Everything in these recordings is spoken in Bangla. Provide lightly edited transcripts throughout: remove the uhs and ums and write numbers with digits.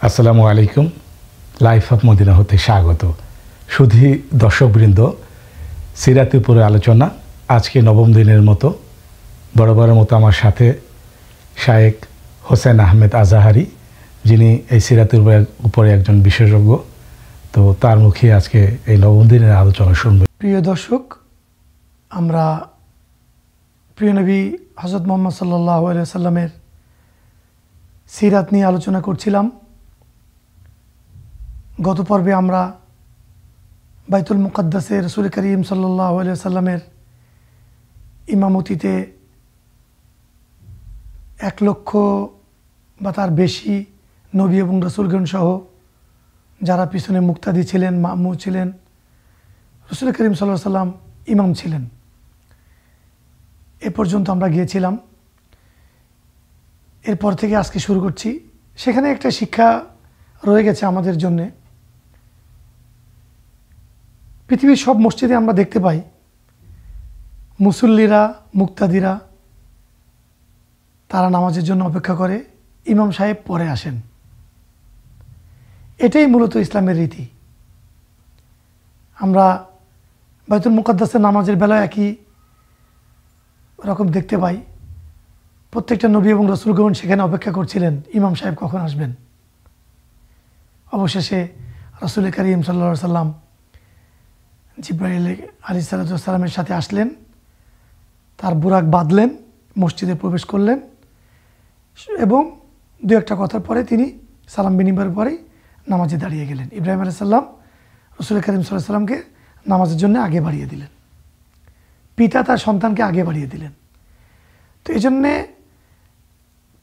আসসালামু আলাইকুম। লাইফ অফ মদিনা হতে স্বাগত। সুধী দর্শকবৃন্দ, সিরাতের উপরে আলোচনা আজকে নবম দিনের মতো বরাবরের মতো আমার সাথে শায়েখ হোসেন আহমেদ আজাহারি, যিনি এই সিরাতের উপরে একজন বিশেষজ্ঞ। তো তার মুখে আজকে এই নবম দিনের আলোচনা শুনব। প্রিয় দর্শক, আমরা প্রিয় নবী হযরত মুহাম্মদ সাল্লাল্লাহু আলাইহি ওয়াসাল্লামের সিরাত নিয়ে আলোচনা করছিলাম। গত পর্বে আমরা বাইতুল মুকাদ্দাসে রাসূল করিম সাল্লাল্লাহু আলাইহি ওয়াসাল্লামের ইমামতিতে 1 লক্ষ বা তার বেশি নবী এবং রাসূলগণ সহ যারা পিছনে মুক্তাদি ছিলেন, মামু ছিলেন, রাসূল করিম সাল্লাল্লাহু আলাইহি ওয়াসাল্লাম ইমাম ছিলেন, এ পর্যন্ত আমরা গিয়েছিলাম। এরপর থেকে আজকে শুরু করছি। সেখানে একটা শিক্ষা রয়ে গেছে আমাদের জন্যে। পৃথিবীর সব মসজিদে আমরা দেখতে পাই মুসল্লিরা, মুক্তাদিরা তারা নামাজের জন্য অপেক্ষা করে, ইমাম সাহেব পরে আসেন। এটাই মূলত ইসলামের রীতি। আমরা বাইতুল মুকাদ্দাসের নামাজের বেলায় একই রকম দেখতে পাই। প্রত্যেকটা নবী এবং রাসূলগণ সেখানে অপেক্ষা করছিলেন ইমাম সাহেব কখন আসবেন। অবশেষে রাসূল করিম সাল্লাল্লাহু আলাইহি ওয়াসাল্লাম জিবরাইল আলাইহিস সালামের সাথে আসলেন, তার বুরাক বাঁধলেন, মসজিদে প্রবেশ করলেন এবং দু একটা কথার পরে তিনি সালাম বিনিময়ের পরেই নামাজে দাঁড়িয়ে গেলেন। ইব্রাহিম আলাইহিস সালাম রাসূল করিম সাল্লাল্লাহু আলাইহি ওয়াসাল্লামকে নামাজের জন্য আগে বাড়িয়ে দিলেন, পিতা তার সন্তানকে আগে বাড়িয়ে দিলেন। তো এই জন্যে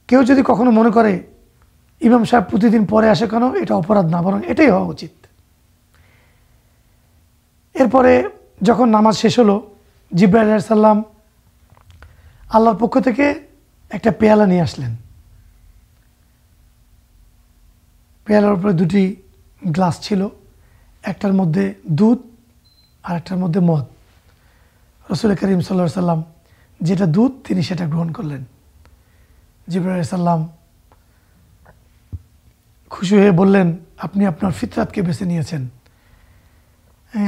কেউ যদি কখনো মনে করে ইমাম সাহেব প্রতিদিন পরে আসে কেন, এটা অপরাধ না, বরং এটাই হওয়া উচিত। এরপরে যখন নামাজ শেষ হলো, জিবরাইল আলাইহিস সালাম আল্লাহর পক্ষ থেকে একটা পেয়ালা নিয়ে আসলেন। পেয়ালার উপরে 2টি গ্লাস ছিল, একটার মধ্যে দুধ আর একটার মধ্যে মদ। রাসূল করিম সাল্লাল্লাহু আলাইহি ওয়াসাল্লাম যেটা দুধ তিনি সেটা গ্রহণ করলেন। জিবরাইল আলাইহিস সালাম খুশি হয়ে বললেন, আপনি আপনার ফিতরাতকে বেছে নিয়েছেন,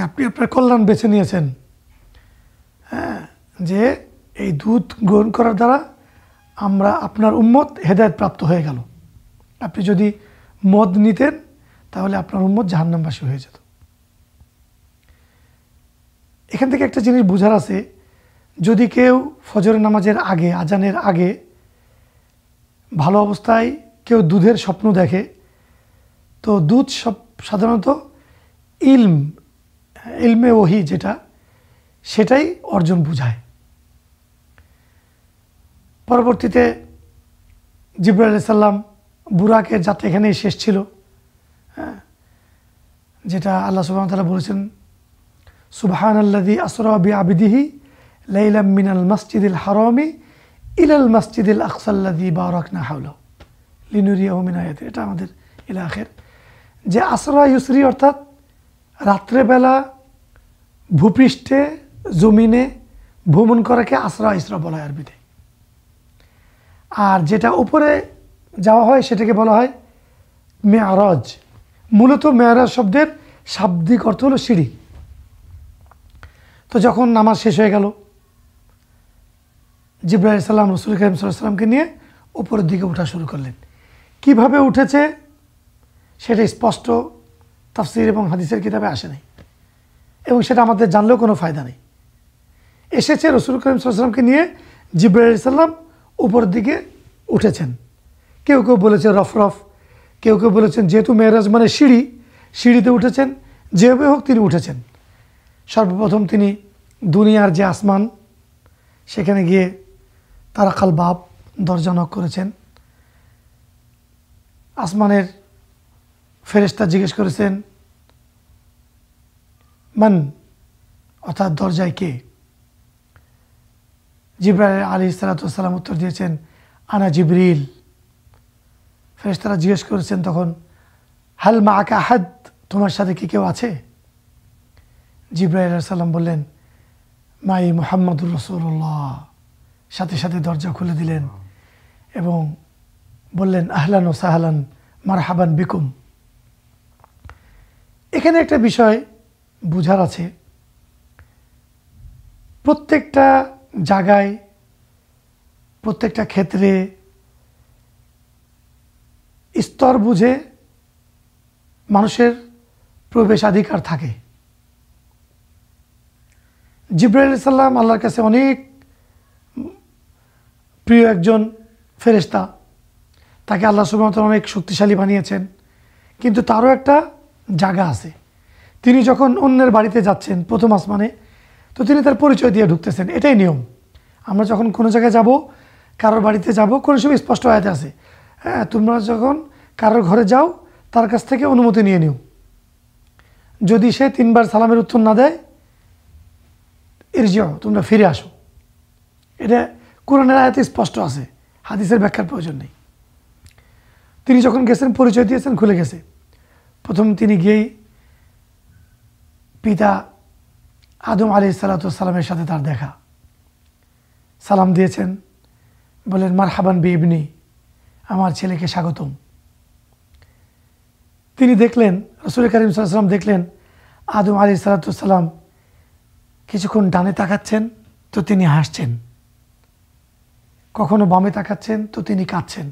আপনি আপনার কল্যাণ বেছে নিয়েছেন। হ্যাঁ, যে এই দুধ গ্রহণ করার দ্বারা আমরা আপনার উম্মত হেদায়েত প্রাপ্ত হয়ে গেল। আপনি যদি মদ নিতেন তাহলে আপনার উম্মত জাহান্নামবাসী হয়ে যেত। এখান থেকে একটা জিনিস বোঝার আছে, যদি কেউ ফজরের নামাজের আগে, আজানের আগে ভালো অবস্থায় কেউ দুধের স্বপ্ন দেখে, তো দুধ সাধারণত ইলমে ওহী যেটা, সেটাই অর্জন বুঝায়। পরবর্তীতে জিবরাইল আলাইহিস সালাম বুরাকের যাত্রা এখানেই শেষ ছিল। হ্যাঁ, যেটা আল্লাহ সুবহানাহু ওয়া তাআলা বলেছেন, সুবহানাল্লাযী আসরা বিআবদিহি লাইলাম মিনাল মাসজিদিল হারামি ইলাল মাসজিদিল আকসাল্লাযী বারাকনা হাওলাহু লিনুরিয়াহু মিন আয়াতিনা। এটা আমাদের ইলা আখির। যে আসরা ইউসরি অর্থাৎ রাত্রেবেলা ভূপৃষ্ঠে, জমিনে ভ্রমণ করাকে আসরা ইসরা বলা হয় আরবিতে। আর যেটা উপরে যাওয়া হয় সেটাকে বলা হয় মেয়ারাজ। মূলত মেয়ারাজ শব্দের শাব্দিক অর্থ হলো সিঁড়ি। তো যখন নামাজ শেষ হয়ে গেল, জিবরাইল আলাইহিস সালাম রাসূল করিম সাল্লাল্লাহু আলাইহি ওয়াসাল্লামকে নিয়ে উপরের দিকে ওঠা শুরু করলেন। কিভাবে উঠেছে সেটা স্পষ্ট তাফসীর এবং হাদিসের কিতাবে আসে নাই, এবং সেটা আমাদের জানলেও কোনো ফায়দা নেই। এসেছে রাসূল করিম সাল্লাল্লাহু আলাইহি ওয়াসাল্লামকে নিয়ে জিবরাইল আলাইহিস সালাম উপরের দিকে উঠেছেন। কেউ কেউ বলেছে রফরফ, কেউ কেউ বলেছেন যেহেতু মেরাজ মানে সিঁড়ি, সিঁড়িতে উঠেছেন। যেভাবে হোক তিনি উঠেছেন। সর্বপ্রথম তিনি দুনিয়ার যে আসমান, সেখানে গিয়ে তারাকাল বাব, দরজা নক করেছেন। আসমানের ফেরেশতা জিজ্ঞেস করেছেন মান, অর্থাৎ দরজায় কে? জিবরাইল আলাইহিস সালাম উত্তর দিয়েছেন, আনা জিবরিল। ফেরেশতারা জিজ্ঞেস করেছেন তখন, হাল মাআকা আহাদ, তোমার সাথে কি কেউ আছে? জিবরাইল আলাইহিস সালাম বললেন, মাই মুহাম্মাদুর রাসূলুল্লাহ। সাথে সাথে দরজা খুলে দিলেন এবং বললেন, আহলান ও সাহলান মারহাবান বিকুম। এখানে একটা বিষয় বুঝার আছে, প্রত্যেকটা জায়গায় প্রত্যেকটা ক্ষেত্রে স্তর বুঝে মানুষের প্রবেশাধিকার থাকে। জিবরাইল আলাইহিস সালাম আল্লাহর কাছে অনেক প্রিয় একজন ফেরেশতা, তাকে আল্লাহ সুবহানাহু ওয়া তাআলা অনেক শক্তিশালী বানিয়েছেন, কিন্তু তারও একটা জায়গা আছে। তিনি যখন অন্যের বাড়িতে যাচ্ছেন প্রথম আসমানে, তো তিনি তার পরিচয় দিয়ে ঢুকতেছেন, এটাই নিয়ম। আমরা যখন কোনো জায়গায় যাব, কারোর বাড়িতে যাব, কোনো সময় স্পষ্ট আয়াতে আছে, হ্যাঁ, তোমরা যখন কারোর ঘরে যাও তার কাছ থেকে অনুমতি নিয়ে নিও, যদি সে 3 বার সালামের উত্তর না দেয়, ইরজিউ, তোমরা ফিরে আসো। এটা কোরআনের আয়াতে স্পষ্ট আছে, হাদিসের ব্যাখ্যার প্রয়োজন নেই। তিনি যখন গেছেন, পরিচয় দিয়েছেন, খুলে গেছে। প্রথম তিনি গিয়েই পিতা আদম আলাইহিস সালামের সাথে তার দেখা, সালাম দিয়েছেন, বলেন মারহাবান বি ইবনি, আমার ছেলেকে স্বাগতম। তিনি দেখলেন, রাসূল কারীম সাল্লাল্লাহু আলাইহি ওয়াসাল্লাম দেখলেন আদম আলাইহিস সালাম কিছুক্ষণ ডানে তাকাচ্ছেন তো তিনি হাসছেন, কখনো বামে তাকাচ্ছেন তো তিনি কাঁদছেন।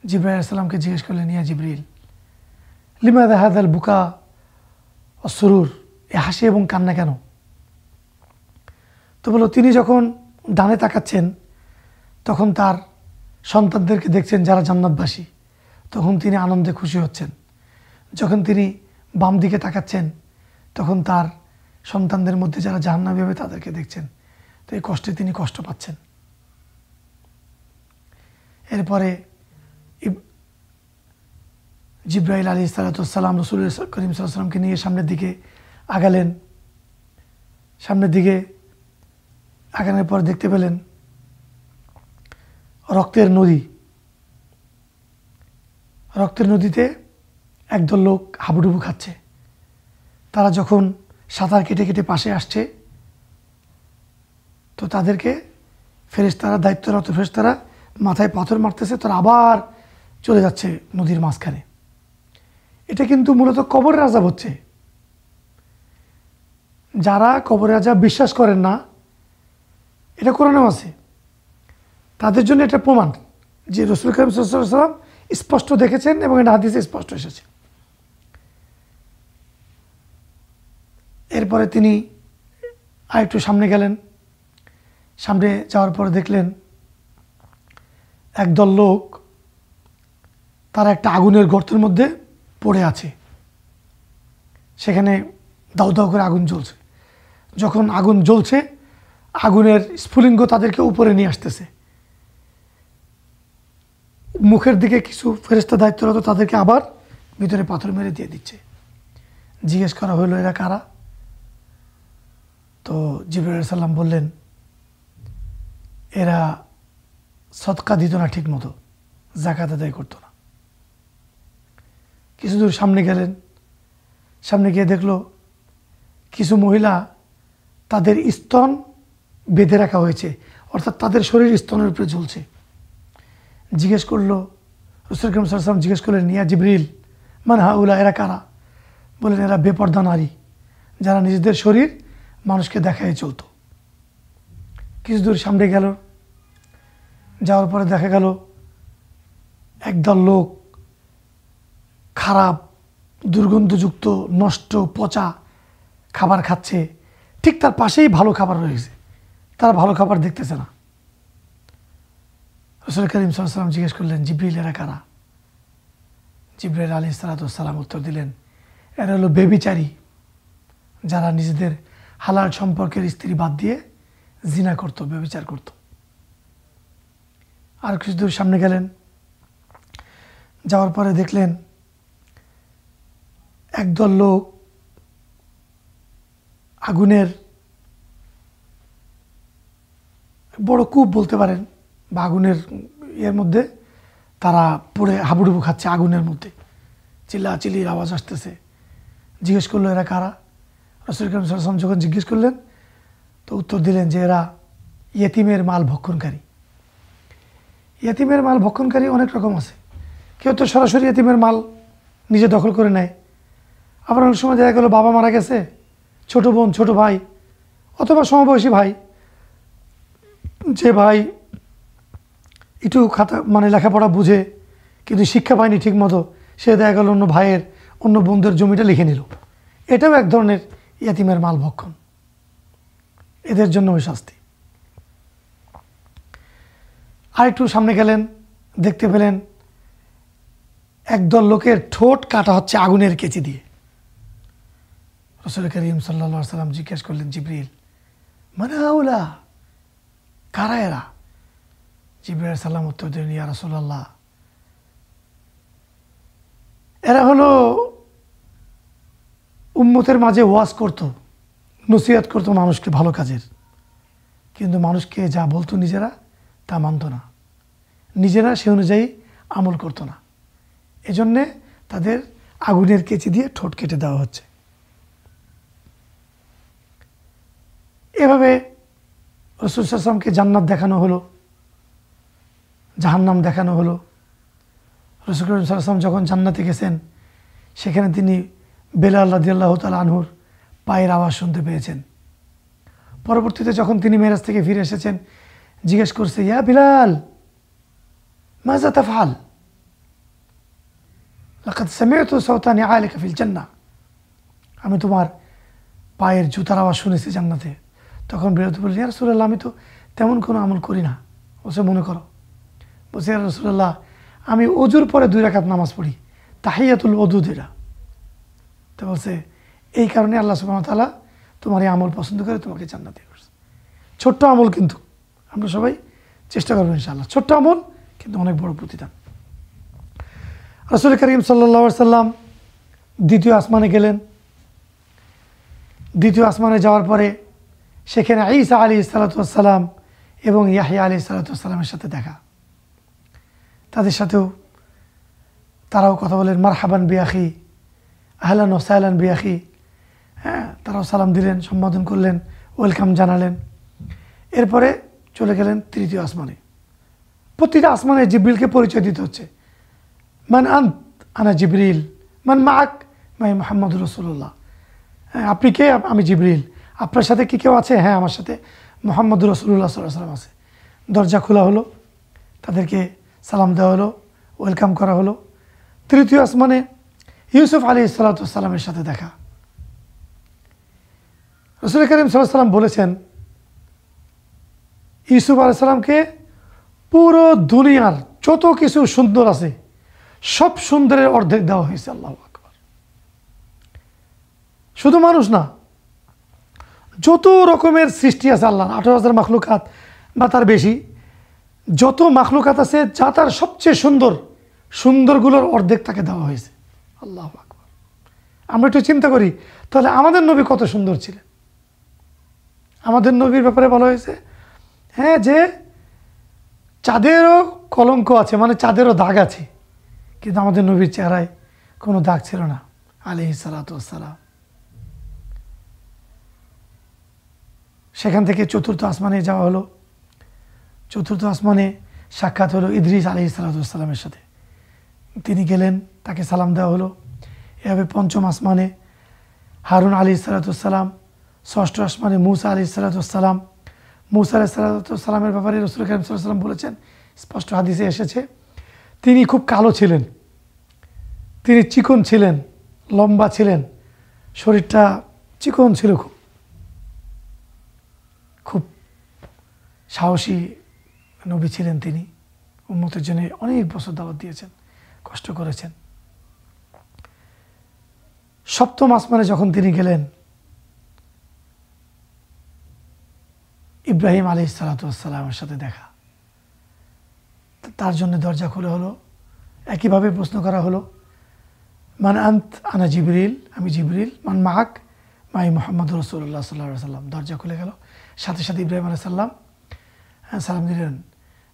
জিবরাইল আলাইহিস সালামকে জিজ্ঞেস করলেন, ইয়া জিবরিল, লিমাযা হাযাল বুকা ওয়াস সুরুর, এ হাসি এবং কান্না কেন? তো বলো, তিনি যখন ডানে তাকাচ্ছেন তখন তার সন্তানদেরকে দেখছেন যারা জান্নাতবাসী, তখন তিনি আনন্দে খুশি হচ্ছেন। যখন তিনি বাম দিকে তাকাচ্ছেন তখন তার সন্তানদের মধ্যে যারা জাহান্নামী হবে তাদেরকে দেখছেন, তো এই কষ্টে তিনি কষ্ট পাচ্ছেন। এরপরে জিবরাইল আলাইহিস সালাম রাসূল করিম সাল্লাল্লাহু আলাইহি ওয়াসাল্লামকে নিয়ে সামনের দিকে আগালেন। সামনের দিকে আগানোর পর দেখতে পেলেন রক্তের নদী। রক্তের নদীতে একদল লোক হাবুডুবু খাচ্ছে। তারা যখন সাঁতার কেটে কেটে পাশে আসছে, তো তাদেরকে ফেরেশতারা, দায়িত্বরত ফেরেশতারা মাথায় পাথর মারতেছে, তারা আবার চলে যাচ্ছে নদীর মাঝখানে। এটা কিন্তু মূলত কবরের আযাব হচ্ছে। যারা কবরের আযাব বিশ্বাস করেন না, এটা কোরআনেও আছে, তাদের জন্য এটা প্রমাণ যে রাসূল কারীম সাল্লাল্লাহু আলাইহি ওয়াসাল্লাম স্পষ্ট দেখেছেন এবং এটা হাদিসে স্পষ্ট এসেছে। এরপরে তিনি আরেকটু সামনে গেলেন। সামনে যাওয়ার পরে দেখলেন একদল লোক, তারা একটা আগুনের গর্তের মধ্যে পড়ে আছে। সেখানে দাউ দাউ করে আগুন জ্বলছে। যখন আগুন জ্বলছে, আগুনের স্ফুলিঙ্গ তাদেরকে উপরে নিয়ে আসতেছে। মুখের দিকে কিছু ফেরেশতা দায়িত্বরত তাদেরকে আবার ভিতরে পাথর মেরে দিয়ে দিচ্ছে। জিজ্ঞেস করা হলো, এরা কারা? তো জিবরাইল আলাইহিস সালাম বললেন, এরা সদকা দিত না, ঠিক মতো যাকাত আদায় করতো না। কিছু দূর সামনে গেলেন। সামনে গিয়ে দেখলো কিছু মহিলা, তাদের স্তন বেঁধে রাখা হয়েছে, অর্থাৎ তাদের শরীর স্তনের উপরে ঝুলছে। জিজ্ঞেস করলো, রাসূল কারীম সাল্লাল্লাহু আলাইহি ওয়াসাল্লাম জিজ্ঞেস করলেন, ইয়া জিবরিল মান হাউলা, এরা কারা? বলেন, এরা বেপরদা নারী, যারা নিজেদের শরীর মানুষকে দেখায় চলতো। কিছু দূর সামনে গেল। যাওয়ার পরে দেখা গেল একদল লোক খারাপ, দুর্গন্ধযুক্ত, নষ্ট, পচা খাবার খাচ্ছে। ঠিক তার পাশেই ভালো খাবার রয়েছে, তারা ভালো খাবার দেখতেছে না। রাসূল কারীম সাল্লাল্লাহু আলাইহি ওয়াসাল্লাম জিজ্ঞেস করলেন, জিবরিল, এরা কারা? জিবরাইল আলাইহিস সালাম উত্তর দিলেন, এরা হলো ব্যভিচারী, যারা নিজেদের হালাল সম্পর্কের স্ত্রী বাদ দিয়ে জিনা করত, ব্যভিচার করত। আর কিছু দূর সামনে গেলেন। যাওয়ার পরে দেখলেন একদল লোক আগুনের বড় কূপ বলতে পারেন, বা আগুনের এর মধ্যে তারা পড়ে হাবুডুবু খাচ্ছে। আগুনের মধ্যে চিল্লাচিল্লির আওয়াজ আসতেছে। জিজ্ঞেস করলো, এরা কারা? রাসূল কারীম সাল্লাল্লাহু আলাইহি ওয়াসাল্লাম যখন জিজ্ঞেস করলেন, তো উত্তর দিলেন যে এরা ইয়েতিমের মাল ভক্ষণকারী। ইয়েতিমের মাল ভক্ষণকারী অনেক রকম আছে। কেউ তো সরাসরি এতিমের মাল নিজে দখল করে নেয়। আবার অনেক সময় দেখা গেলো বাবা মারা গেছে, ছোট বোন ছোট ভাই অথবা সমবয়সী ভাই, যে ভাই একটু লেখাপড়া বুঝে কিন্তু শিক্ষা পায়নি ঠিক মতো, সে দেখা গেল অন্য ভাইয়ের অন্য বোনদের জমিটা লিখে নিল। এটাও এক ধরনের ইয়াতিমের মাল ভক্ষণ, এদের জন্য ওই শাস্তি। আর একটু সামনে গেলেন, দেখতে পেলেন একদল লোকের ঠোঁট কাটা হচ্ছে আগুনের কেচি দিয়ে। রাসূল করিম সাল্লাল্লাহু আলাইহি সাল্লাম জিজ্ঞেস করলেন, জিবরিল মান হাউলা, কারা এরা? জিবরিল আলাইহিস সালাম উত্তর দিলেন, ইয়া রাসূলুল্লাহ, এরা হলো উম্মতের মাঝে ওয়াজ করত, নসিহত করতো মানুষকে ভালো কাজের, কিন্তু মানুষকে যা বলতো নিজেরা তা মানত না, নিজেরা সে অনুযায়ী আমল করতো না। এজন্যে তাদের আগুনের কেচি দিয়ে ঠোঁট কেটে দেওয়া হচ্ছে। এভাবে রাসূল সাল্লাল্লাহু আলাইহি ওয়াসাল্লামকে জান্নাত দেখানো হলো, জাহান্নাম দেখানো হলো। রাসূল সাল্লাল্লাহু আলাইহি ওয়াসাল্লাম যখন জান্নাতে গেছেন, সেখানে তিনি বেলাল রাদিয়াল্লাহু তাআলা আনহুর পায়ের আওয়াজ শুনতে পেয়েছেন। পরবর্তীতে যখন তিনি মেরাজ থেকে ফিরে এসেছেন, জিজ্ঞেস করছে, ইয়া বিলাল মাযা তাফআল, লাকাদ সামি'তু সাওতা নিআলিকা ফিল জান্নাহ, আমি তোমার পায়ের জুতার আওয়াজ শুনেছি জান্নাতে। তখন বিলাল বললেন, ইয়া রাসূলুল্লাহ, আমি তো তেমন কোনো আমল করি না, বলছে মনে করো। বলছে, ইয়া রাসূলুল্লাহ, আমি ওযুর পরে 2 রাকাত নামাজ পড়ি, তাহিয়াতুল ওযু যেটা। তো বলছে, এই কারণে আল্লাহ সুবহানাহু ওয়া তাআলা তোমার এই আমল পছন্দ করে তোমাকে জান্নাতে করছে। ছোট্ট আমল, কিন্তু আমরা সবাই চেষ্টা করবো ইনশাআল্লাহ। ছোট্ট আমল কিন্তু অনেক বড় প্রতিদান। রাসূল করিম সাল্লাল্লাহু আলাইহি সাল্লাম দ্বিতীয় আসমানে গেলেন। দ্বিতীয় আসমানে যাওয়ার পরে সেখানে ঈসা আলাইহিস সালাতু ওয়াস সালাম এবং ইয়াহইয়া আলাইহিস সালাতু ওয়াস সালামের সাথে দেখা। তাদের সাথেও তারাও কথা বলেন, মারহাবান বিআখি, আহলান ওয়া সাহলান বিআখি। হ্যাঁ, তারাও সালাম দিলেন, সম্বোধন করলেন, ওয়েলকাম জানালেন। এরপরে চলে গেলেন তৃতীয় আসমানে। প্রতিটা আসমানে জিবরিলকে পরিচয় দিতে হচ্ছে। মান আন্ত, আনা জিবরিল। মান মাআক, মাই মুহাম্মদুর রাসূলুল্লাহ। হ্যাঁ, আপনি কে? আমি জিবরিল। আপনার সাথে কি কেউ আছে? হ্যাঁ, আমার সাথে মুহাম্মদুর রাসূলুল্লাহ সাল্লাল্লাহু আলাইহি ওয়াসাল্লাম আছে। দরজা খোলা হলো, তাদেরকে সালাম দেওয়া হলো, ওয়েলকাম করা হলো। তৃতীয় আসমানে ইউসুফ আলাইহিস সালাতু ওয়াস সালামের সাথে দেখা। রাসূল করিম সাল্লাল্লাহু আলাইহি ওয়াসাল্লাম বলেছেন, ইউসুফ আলাইহিস সালামকে পুরো দুনিয়ার যত কিছু সুন্দর আছে সব সুন্দরের অর্ধেক দেওয়া হয়েছে। আল্লাহু আকবার। শুধু মানুষ না, যত রকমের সৃষ্টি আছে আল্লাহ, 18,000 মাখলুকাত বা তার বেশি, যত মাখলুকাত আছে যা তার সবচেয়ে সুন্দর, সুন্দরগুলোর অর্ধেক তাকে দেওয়া হয়েছে। আল্লাহু আকবার। আমরা একটু চিন্তা করি, তাহলে আমাদের নবী কত সুন্দর ছিলেন। আমাদের নবীর ব্যাপারে বলা হয়েছে, হ্যাঁ, যে চাঁদেরও কলঙ্ক আছে, মানে চাঁদেরও দাগ আছে, কিন্তু আমাদের নবীর চেহারায় কোনো দাগ ছিল না আলাইহিস সালাতু ওয়াস সালাম। সেখান থেকে চতুর্থ আসমানে যাওয়া হলো। চতুর্থ আসমানে সাক্ষাৎ হলো ইদ্রিস আলাইহিস সালাতু ওয়াস সালামের সাথে। তিনি গেলেন, তাকে সালাম দেওয়া হলো। এভাবে পঞ্চম আসমানে হারুন আলাইহিস সালাতু ওয়াস সালাম। ষষ্ঠ আসমানে মূসা আলাইহিস সালাতু ওয়াস সালাম। মূসা আলাইহিস সালাতু ওয়াস সালামের ব্যাপারে রাসূল কারীম সাল্লাল্লাহু আলাইহি ওয়াসাল্লাম বলেছেন, স্পষ্ট হাদিসে এসেছে, তিনি খুব কালো ছিলেন, তিনি চিকন ছিলেন, লম্বা ছিলেন, শরীরটা চিকন ছিল, খুব খুব সাহসী নবী ছিলেন তিনি। উম্মতের জন্য অনেক বছর দাওয়াত দিয়েছেন, কষ্ট করেছেন। সপ্তম আসমানে যখন তিনি গেলেন, ইব্রাহিম আলাইহিস সালাতু ওয়াস সালামের সাথে দেখা। তার জন্য দরজা খোলা হলো। একইভাবে প্রশ্ন করা হলো, মান আন্ত, আনা জিবরিল, আমি জিবরিল। মান মাআক, মাই মুহাম্মদুর রাসূলুল্লাহ সাল্লাল্লাহু আলাইহি ওয়াসাল্লাম। দরজা খুলে গেল। সাথে সাথে ইব্রাহিম আলাইহিস সালাম সালাম দিলেন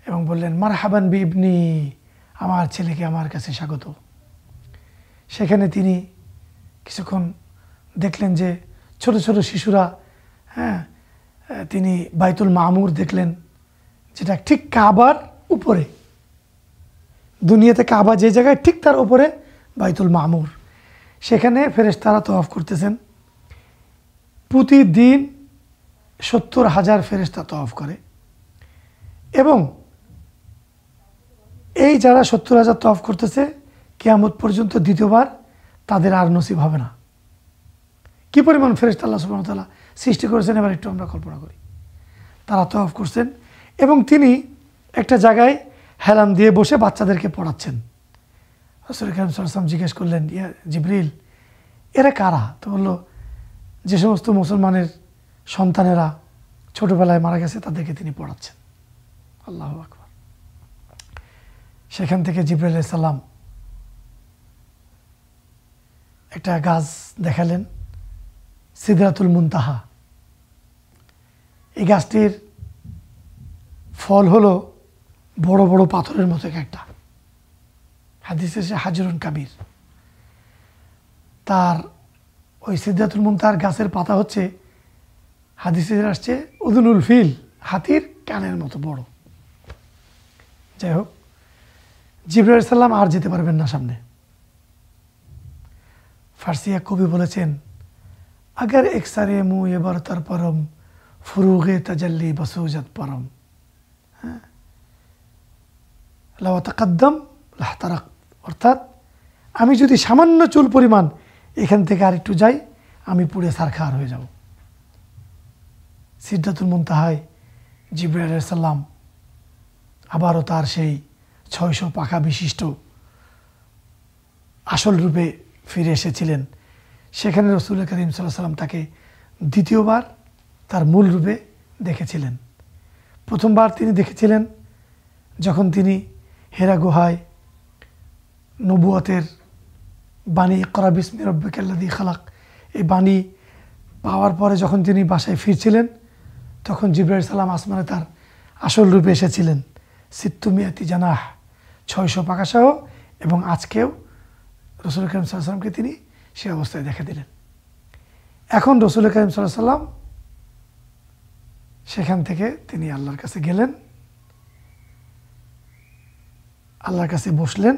এবং বললেন, মারহাবান বি ইবনি, আমার ছেলেকে আমার কাছে স্বাগত। সেখানে তিনি কিছুক্ষণ দেখলেন যে ছোট ছোট শিশুরা, হ্যাঁ, তিনি বাইতুল মামুর দেখলেন, যেটা ঠিক কাবার উপরে, দুনিয়াতে কাবা যে জায়গায় ঠিক তার উপরে বাইতুল মামুর, সেখানে ফেরেশতারা তওয়াফ করতেছেন। প্রতিদিন 70,000 ফেরেশতা তওয়াফ করে এবং এই যারা 70,000 তওয়াফ করতেছে কিয়ামত পর্যন্ত দ্বিতীয়বার তাদের আর নসিব হবে না। কি পরিমাণ ফেরেশতা আল্লাহ সুবহানাহু ওয়া তাআলা সৃষ্টি করেছেন এবার একটু আমরা কল্পনা করি। তারা তওয়াফ করছেন এবং তিনি একটা জায়গায় হেলান দিয়ে বসে বাচ্চাদেরকে পড়াচ্ছেন। রাসূল কারীম সাল্লাল্লাহু আলাইহি ওয়াসাল্লাম জিজ্ঞেস করলেন, ইয়া জিবরিল, এরা কারা? তো বললো, যে সমস্ত মুসলমানের সন্তানেরা ছোটবেলায় মারা গেছে তাদেরকে তিনি পড়াচ্ছেন। আল্লাহু আকবার। সেখান থেকে জিবরাইল আলাইহিস সালাম একটা গাছ দেখালেন, সিদরাতুল মুনতাহা। এই গাছটির ফল হলো বড় বড় পাথরের মতো একটা, হাদিসে সে হাজরুন কাবির। তার ওই সিদরাতুল মুনতাহার গাছের পাতা হচ্ছে, হাদিসে আসছে, উদুনুল ফিল, হাতির কানের মতো বড়। যাই হোক, জিবরাইল আলাইহিস সালাম আর যেতে পারবেন না সামনে। ফার্সি এক কবি বলেছেন, अगर एक सारे मुँह ये बरतर परम फुरूगे तजल्ली बसूजत परम लव तकद्दम लाहतरक। অর্থাৎ আমি যদি সামান্য চুল পরিমাণ এখান থেকে আর একটু যাই, আমি পুড়ে ছারখার হয়ে যাব। সিদরাতুল মুনতাহায় জিবরাইল আলাইহিস সালাম আবারও তার সেই 600 পাখা বিশিষ্ট আসল রূপে ফিরে এসেছিলেন। সেখানে রাসূল করিম সাল্লাল্লাহু আলাইহি ওয়াসাল্লাম তাকে দ্বিতীয়বার তার মূল রূপে দেখেছিলেন। প্রথমবার তিনি দেখেছিলেন যখন তিনি হেরা গুহায় নবুয়তের বাণী ইকরা বিসমি রাব্বিকাল্লাযী খালাক, এই বাণী পাওয়ার পরে যখন তিনি বাসায় ফিরছিলেন, তখন জিবরাইল আলাইহিস সালাম আসমানে তার আসল রূপে এসেছিলেন, সিত্তুমিয়াতি জানাহ, 600 পাখাসহ। এবং আজকেও রাসূল করিম সাল্লাল্লাহু আলাইহি ওয়াসাল্লামকে তিনি সে অবস্থায় দেখা দিলেন। এখন রাসূল করিম সাল্লাল্লাহু আলাইহি ওয়াসাল্লাম সেখান থেকে তিনি আল্লাহর কাছে গেলেন, আল্লাহর কাছে বসলেন,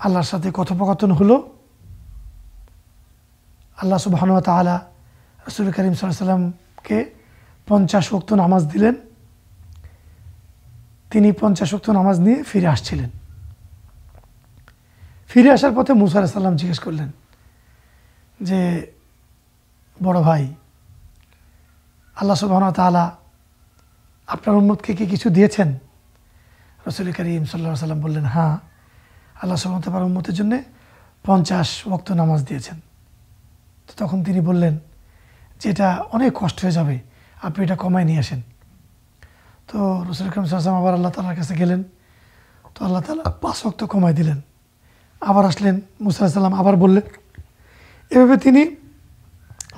আল্লাহর সাথে কথোপকথন হলো। আল্লাহ সুবহানাহু ওয়া তাআলা রাসূল করিম সাল্লাল্লাহু আলাইহি ওয়াসাল্লামকে 50 ওয়াক্ত নামাজ দিলেন। তিনি 50 ওয়াক্ত নামাজ নিয়ে ফিরে আসছিলেন। ফিরে আসার পথে মুসা আলাইহিস সালাম জিজ্ঞেস করলেন যে, বড় ভাই, আল্লাহ সুবহানাহু ওয়া তাআলা আপনার উম্মতকে কি কিছু দিয়েছেন? রাসূল করিম সাল্লাল্লাহু আলাইহি ওয়াসাল্লাম বললেন, হ্যাঁ, আল্লাহ সুবহানাহু ওয়া তাআলা উম্মতের জন্য 50 ওয়াক্ত নামাজ দিয়েছেন। তো তখন তিনি বললেন যে এটা অনেক কষ্ট হয়ে যাবে, আপনি এটা কমায় নিয়ে আসেন। তো রাসূল করিম সাল্লাল্লাহু আলাইহি ওয়াসাল্লাম আবার আল্লাহ তাআলার কাছে গেলেন। তো আল্লাহ তাআলা 5 ওয়াক্ত কমায় দিলেন। আবার আসলেন, মুসা আলাইহিস সালাম আবার বললেন। এভাবে তিনি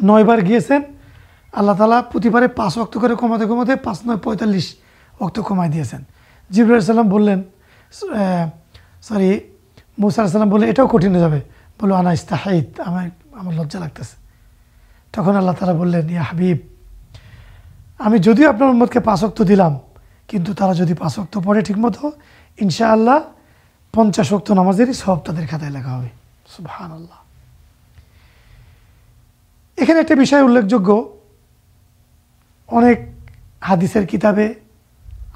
9 বার গিয়েছেন। আল্লাহ তাআলা প্রতিবারে 5 ওয়াক্ত করে কমাতে কমাতে 5 9 45 ওয়াক্ত কমায় দিয়েছেন। জিবরাইল আলাইহিস সালাম বললেন, মুসা আলাইহিস সালাম বললেন, এটাও কঠিন হয়ে যাবে। বলল, আনা ইস্তাহাইত, আমার লজ্জা লাগতেছে। তখন আল্লাহ তাআলা বললেন, ইয়া হাবিব, আমি যদিও আপনার উম্মতকে 5 ওয়াক্ত দিলাম, কিন্তু তারা যদি 5 ওয়াক্ত পড়ে ঠিকমতো, ইনশাআল্লাহ 50 ওয়াক্ত নামাজেরই সওয়াব তাদের খাতায় লেখা হবে। সুবহানাল্লাহ। এখানে একটা বিষয় উল্লেখযোগ্য, অনেক হাদিসের কিতাবে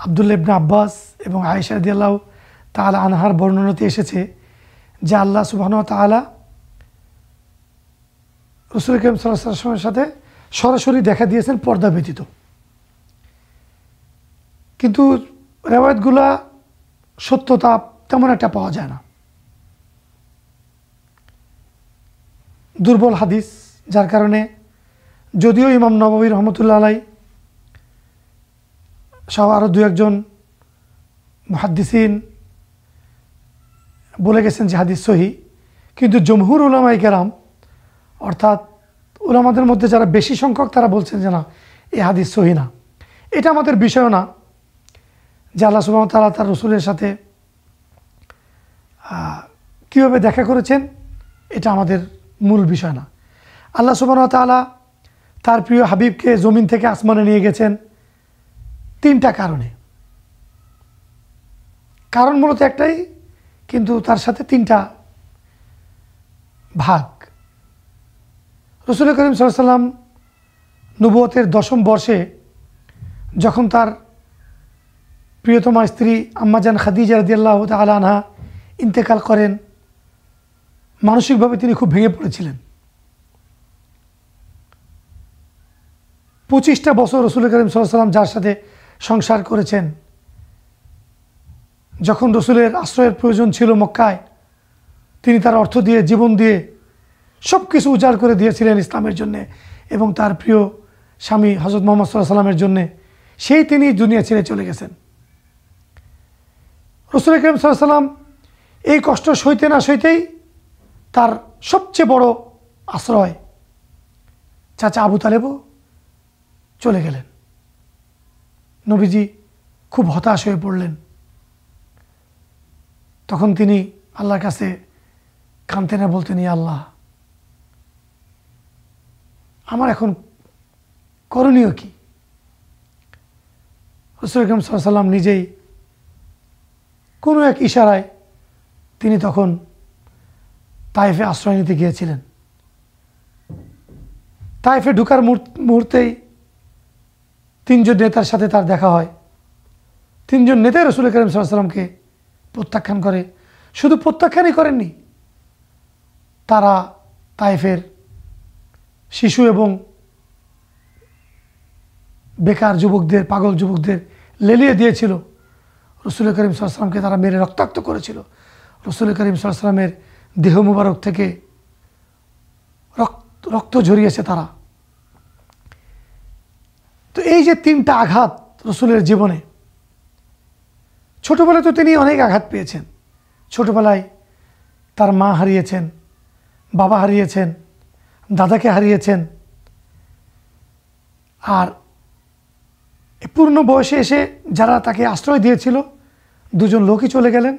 আব্দুল্লাহ ইবনে আব্বাস এবং আয়েশা রাদিয়াল্লাহু তাআলা আনহার বর্ণনাতে এসেছে যে আল্লাহ সুবহানাহু ওয়া তাআলা রাসূল করিম সাল্লাল্লাহু আলাইহি ওয়াসাল্লামের সাথে সরাসরি দেখা দিয়েছেন পর্দা ব্যতীত। কিন্তু রিওয়ায়াতগুলা সত্যতা তেমন একটা পাওয়া যায় না, দুর্বল হাদিস। যার কারণে যদিও ইমাম নববী রহমতুল্লাহ আলাইহি সহ আরও 2-1 মুহাদ্দিসিন বলে গেছেন যে হাদিস সহিহ, কিন্তু জমহুর উলামায়ে কেরাম, অর্থাৎ উলামাদের মধ্যে যারা বেশি সংখ্যক, তারা বলছেন যে না, এই হাদিস সহিহ না। এটা আমাদের বিষয় না যে আল্লাহ সুবহানাহু ওয়া তাআলা তার রাসূলের সাথে কীভাবে দেখা করেছেন, এটা আমাদের মূল বিষয় না। আল্লাহ সুবহানাহু ওয়া তাআলা তার প্রিয় হাবিবকে জমিন থেকে আসমানে নিয়ে গেছেন 3টা কারণে। কারণ মূলত একটাই, কিন্তু তার সাথে তিনটা ভাগ। রাসূল করিম সাল্লাল্লাহু আলাইহি ওয়াসাল্লাম নবুয়তের 10ম বর্ষে যখন তার প্রিয়তমা স্ত্রী আম্মাজান খাদিজা রাদিয়াল্লাহু তাআলা আনহা ইন্তেকাল করেন, মানসিকভাবে তিনি খুব ভেঙে পড়েছিলেন। 25টা বছর রাসূল করিম সাল্লাল্লাহু আলাইহি ওয়াসাল্লাম যার সাথে সংসার করেছেন, যখন রসুলের আশ্রয়ের প্রয়োজন ছিল মক্কায়, তিনি তার অর্থ দিয়ে, জীবন দিয়ে সব কিছু উজাড় করে দিয়েছিলেন ইসলামের জন্যে এবং তার প্রিয় স্বামী হযরত মুহাম্মদ সাল্লাল্লাহু আলাইহি ওয়াসাল্লামের জন্যে। সেই তিনি দুনিয়া ছেড়ে চলে গেছেন। রাসূল করিম সাল্লাল্লাহু আলাইহি ওয়াসাল্লাম এই কষ্ট সইতে না সইতেই তার সবচেয়ে বড় আশ্রয় চাচা আবু তালেবও চলে গেলেন। নবীজি খুব হতাশ হয়ে পড়লেন। তখন তিনি আল্লাহর কাছে কাঁদতেন আর বলতেন, ইয়া আল্লাহ, আমার এখন করণীয় কি? রাসূল আকরাম সাল্লাল্লাহু আলাইহি ওয়াসাল্লাম নিজেই কোনো এক ইশারায় তিনি তখন তায়েফে আশ্রয় নিতে গিয়েছিলেন। তায়েফে ঢুকার মুহূর্তেই 3 জন নেতার সাথে তার দেখা হয়। 3 জন নেতাই রাসূল করিম সাল্লাল্লাহু আলাইহি ওয়াসাল্লামকে প্রত্যাখ্যান করে। শুধু প্রত্যাখ্যানই করেননি, তারা তায়েফের শিশু এবং বেকার যুবকদের, পাগল যুবকদের লেলিয়ে দিয়েছিল। রাসূল করিম সাল্লাল্লাহু আলাইহি ওয়াসাল্লামকে তারা মেরে রক্তাক্ত করেছিল। রাসূল করিম সাল্লাল্লাহু আলাইহি ওয়াসাল্লামের দেহ মুবারক থেকে রক্ত ঝরিয়েছে তারা। তো এই যে 3টা আঘাত রাসূলের জীবনে, ছোটবেলায় তো তিনি অনেক আঘাত পেয়েছেন। ছোটবেলায় তার মা হারিয়েছেন, বাবা হারিয়েছেন, দাদাকে হারিয়েছেন, আর পূর্ণ বয়সে এসে যারা তাকে আশ্রয় দিয়েছিল 2 জন লোকই চলে গেলেন।